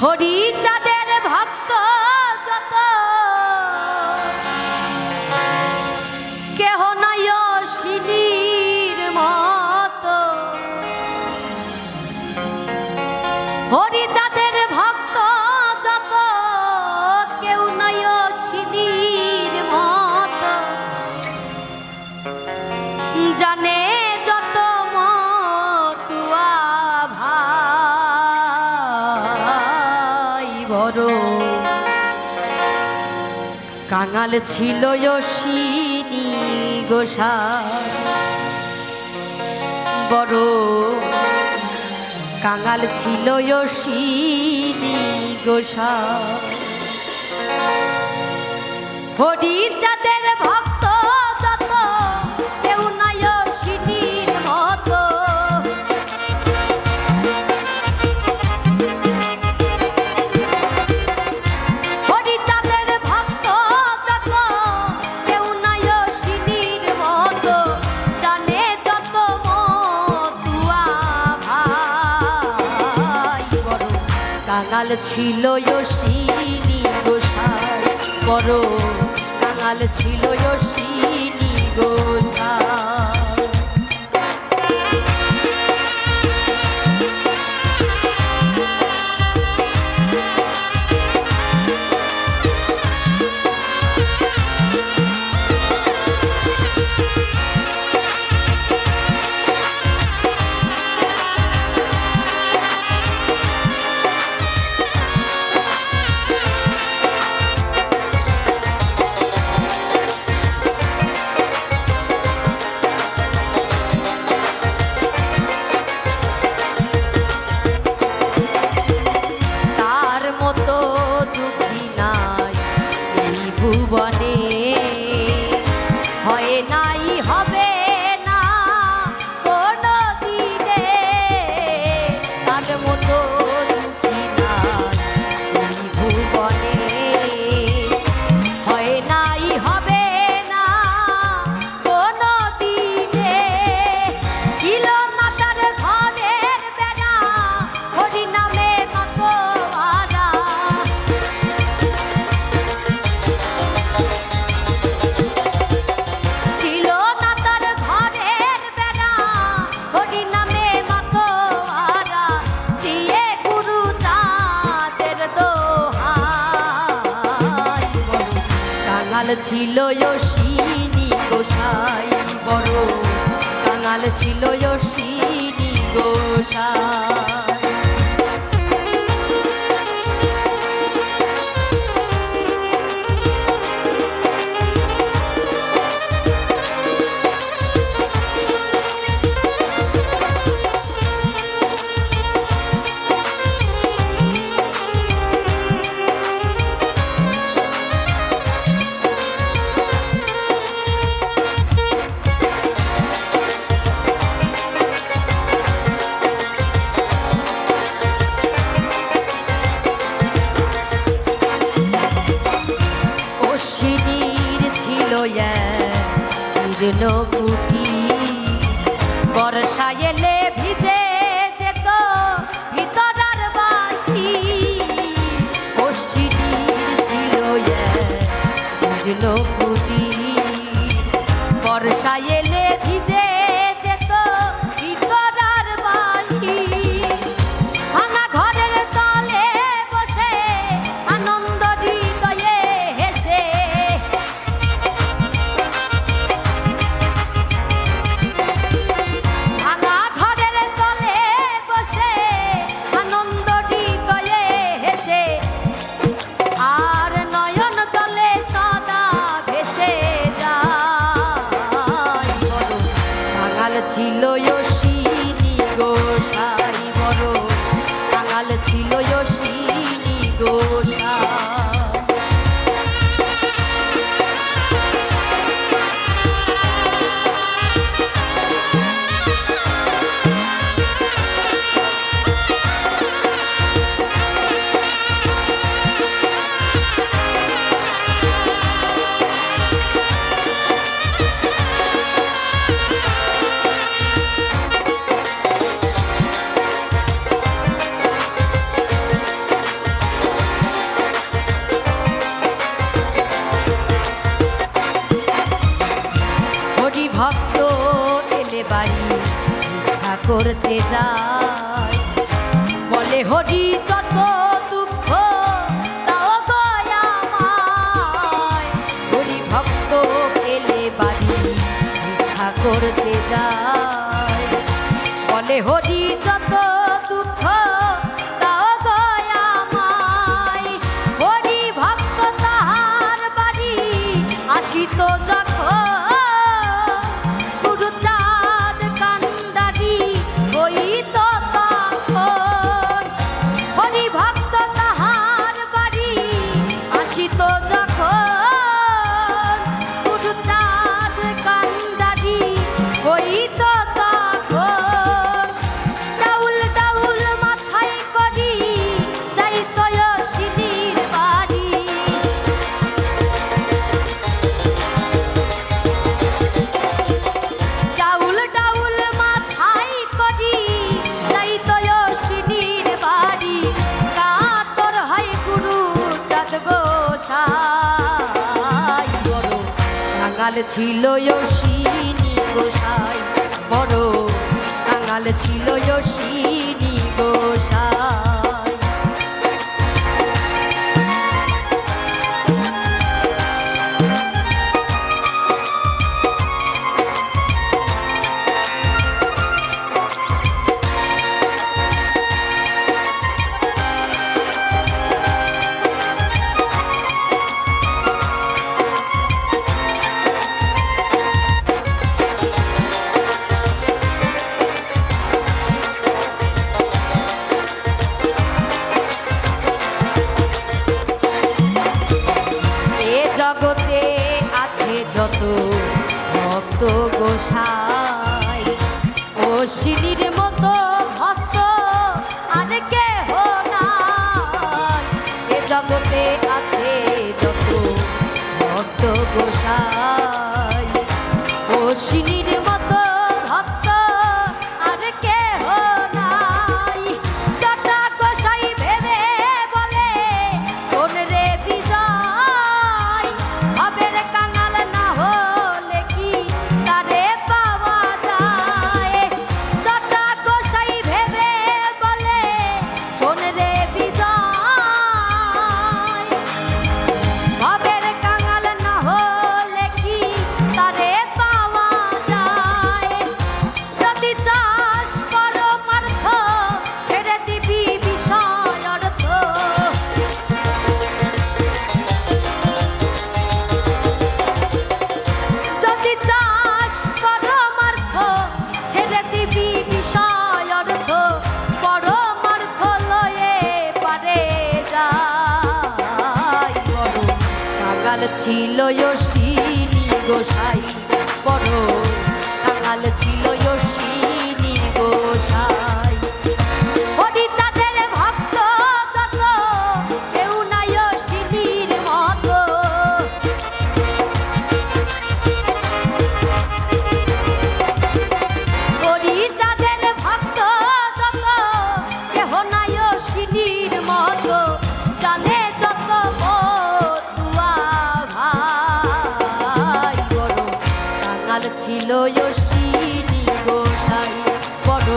হরিচাঁদের ভক্ত যত কেহ নাই অশ্বিনীর মতো। হরিচাঁদের ভক্ত যত কেউ নাই অশ্বিনীর মতো। জানে যত মতুয়া ভাই বড় কাঙাল ছিল অশ্বিনী গোসাই। বড় কাঙাল ছিল অশ্বিনী গোসাই। হরিচাঁদের ভক্ত যত কেউ নাই অশ্বিনীর মতো। হরিচাঁদের ভক্ত যত কেউ নাই অশ্বিনীর মতো। জানে যত মতুয়া ভাই বড় কাঙাল ছিল অশ্বিনী গোসাই। বড় কাঙাল ছিল অশ্বিনী গোসাই। ভুবনে হয় নাই হবে না কোনো দিনে। তার মতো দুঃখী নাই এই ভুবনে হয় নাই হবে না কোনো দিনে। ছিল না তার ঘরের বেড়া হরি নামে মাতোয়ারা। কাঙাল ছিল অশ্বিনী গোসাই। বড় কাঙাল ছিল অশ্বিনী গোসাই। অশ্বিনীর ছিল জীর্ণ কুটি। বর্ষা এলে ভিজে যেত ভিতরার বাতি। অশ্বিনীর ছিল জীর্ণ কুটি। বর্ষা এলে ভিজে যেত ভিতরার বাতি। ভাঙা ঘরের তলে বসে আনন্দ হৃদয়ে হেসে। ভাঙা ঘরের তলে বসে আনন্দ হৃদয়ে হেসে। আর নয়ন জলে সদা ভেসে যায়। বড় কাঙাল ছিল অশ্বিনী গোসাই। বড় কাঙাল ছিল অশ্বিনী গোসাই। বাড়ি ভিক্ষা করতে যায়। বলে হরি যত দুঃখ তাও গয়া আমায়, হরি ভক্ত পেলে বাড়ি ভিক্ষা করতে যায়। বলে হরি যত দুঃখ তাও গয়া আমায়, হরি ভক্ত তাহার বাড়ি আসিত যখন, গুরুচাঁদ কান্ডারি হইত তখন। হরি ভক্ত তাহার বাড়ি আসিত যখন, গুরুচাঁদ কান্ডারি হইত তখন। চাউল ডাউল মাথায় করি যাইত অশ্বিনীর বাড়ি, চাউল ডাউল মাথায় করি যাইত অশ্বিনীর বাড়ি। কাতর হয় গুরুচাঁদ গোসাই, বড় কাঙাল ছিল অশ্বিনী গোসাই, বড় কাঙাল ছিল অশ্বিনী গোসাই। জগতে আছে যত ভক্ত গোসাই, অশ্বিনীর মতো ভক্ত আর কেহ নাই। এ জগতে আছে যত ভক্ত গোসাই, অশ্বিনীর মতো ভক্ত আর কেহ নাই। জটা গোসাই ভেবে বলে শোন রে বিজয়, ভবের কাঙাল না হলে কি তারে পাওয়া যায়। জটা গোসাই ভেবে বলে শোন রে বিজয়, ভবের কাঙাল না হলে কি তারে পাওয়া যায়। যদি চাস পরমার্থ ছেড়ে দিবি বিষয় অর্থ, যদি চাস পরমার্থ ছেড়ে দিবি বিষয় অর্থ, পরমার্থ লয়ে পারে যাই। বড় কাঙাল ছিল অশ্বিনী গোসাই, বড় কাঙাল ছিল অশ্বিনী গোসাই। হরিচাঁদের ভক্ত যত কেউ নাই অশ্বিনীর মতো, হরিচাঁদের ভক্ত যত কেহ নাই অশ্বিনীর মতো। জানে যত বতুয়া ভাই, বড় কাঙাল ছিল অশ্বিনী গোসাই, বড়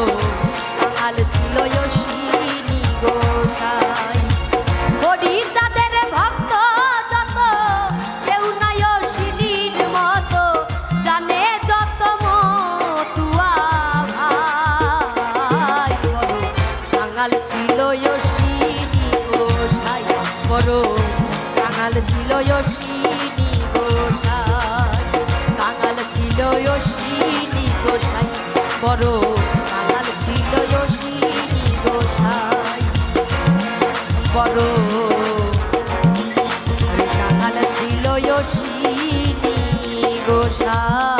কাঙাল ছিল অশ্বিনী গোসাই। হরিচাঁদের ভক্ত যত কেউ নাই অশ্বিনীর মতো, জানে যত মতুয়া ভাই, বড় কাঙাল ছিল অশ্বিনী গোসাই, বড় কাঙাল ছিল অশ্বিনী গোসাই। কাঙাল ছিল অশ্বিনী গোসাই, বড় কাঙাল ছিল অশ্বিনী গোসাই, বড় কাঙাল ছিল অশ্বিনী গোসাই।